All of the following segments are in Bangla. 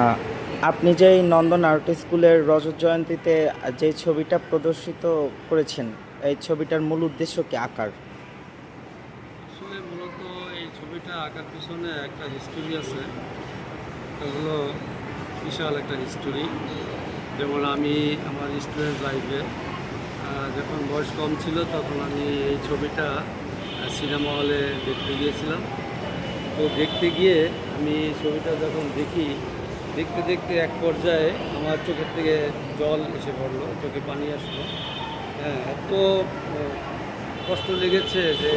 আ আপনি যে এই নন্দন আর্ট স্কুলের রজত জয়ন্তীতে যে ছবিটা প্রদর্শিত করেছেন, এই ছবিটার মূল উদ্দেশ্য কি আঁকার? আসলে মূলত এই ছবিটা আঁকার পিছনে একটা হিস্টোরি আছে। এটা হলো বিশাল একটা হিস্টোরি। যেমন আমি আমার স্টুডেন্ট লাইফে যখন বয়স কম ছিল তখন আমি এই ছবিটা সিনেমা হলে দেখতে গিয়েছিলাম। তো দেখতে গিয়ে আমি এই ছবিটা যখন দেখি, দেখতে দেখতে এক পর্যায়ে আমার চোখের থেকে জল এসে পড়লো, চোখে পানি আসলো। হ্যাঁ, এত কষ্ট লেগেছে যে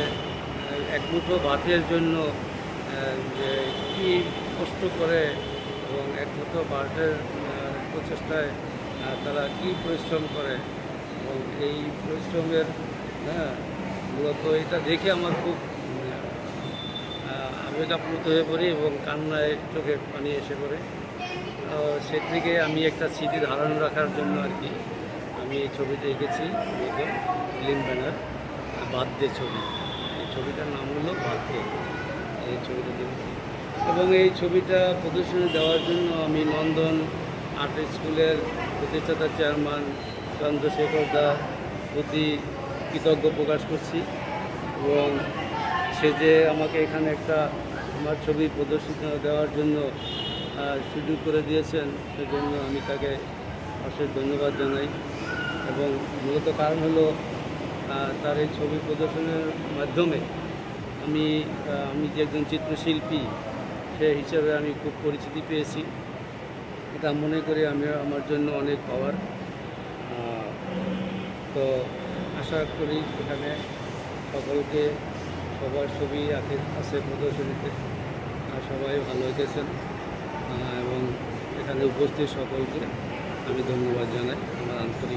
এক মুঠো ভাতের জন্য যে কী কষ্ট করে এবং এক মুঠো ভাতের প্রচেষ্টায় তারা কী পরিশ্রম করে এবং এই পরিশ্রমের হ্যাঁ মূলত এটা দেখে আমার খুব আবেগ আপ্লুত হয়ে পড়ি এবং কান্নায় চোখে পানি এসে পড়ে। সে থেকে আমি একটা স্মৃতি ধারণ রাখার জন্য আর কি আমি এই ছবিটা এঁকেছি, মূলত ফিল্ম ব্যানার বার্থডে ছবি। এই ছবিটার নাম হলো বার্থডে, এই ছবিটা দেখেছি। এবং এই ছবিটা প্রদর্শনী দেওয়ার জন্য আমি নন্দন আর্ট স্কুলের প্রতিষ্ঠাতা চেয়ারম্যান চন্দ্রশেখর দার প্রতি কৃতজ্ঞ প্রকাশ করছি। এবং সে যে আমাকে এখানে একটা আমার ছবি প্রদর্শিত দেওয়ার জন্য সুযোগ করে দিয়েছেন, সেজন্য আমি তাকে অশেষ ধন্যবাদ জানাই। এবং মূলত কারণ হলো তার এই ছবি প্রদর্শনের মাধ্যমে আমি আমি যে একজন চিত্রশিল্পী সে হিসেবে আমি খুব পরিচিতি পেয়েছি। এটা মনে করি আমি আমার জন্য অনেক পাওয়ার। তো আশা করি এখানে সকলকে সবার ছবি আছে প্রদর্শনীতে, আর সবাই ভালো হয়েছেন। এবং এখানে উপস্থিত সকলকে আমি ধন্যবাদ জানাই আমার আন্তরিক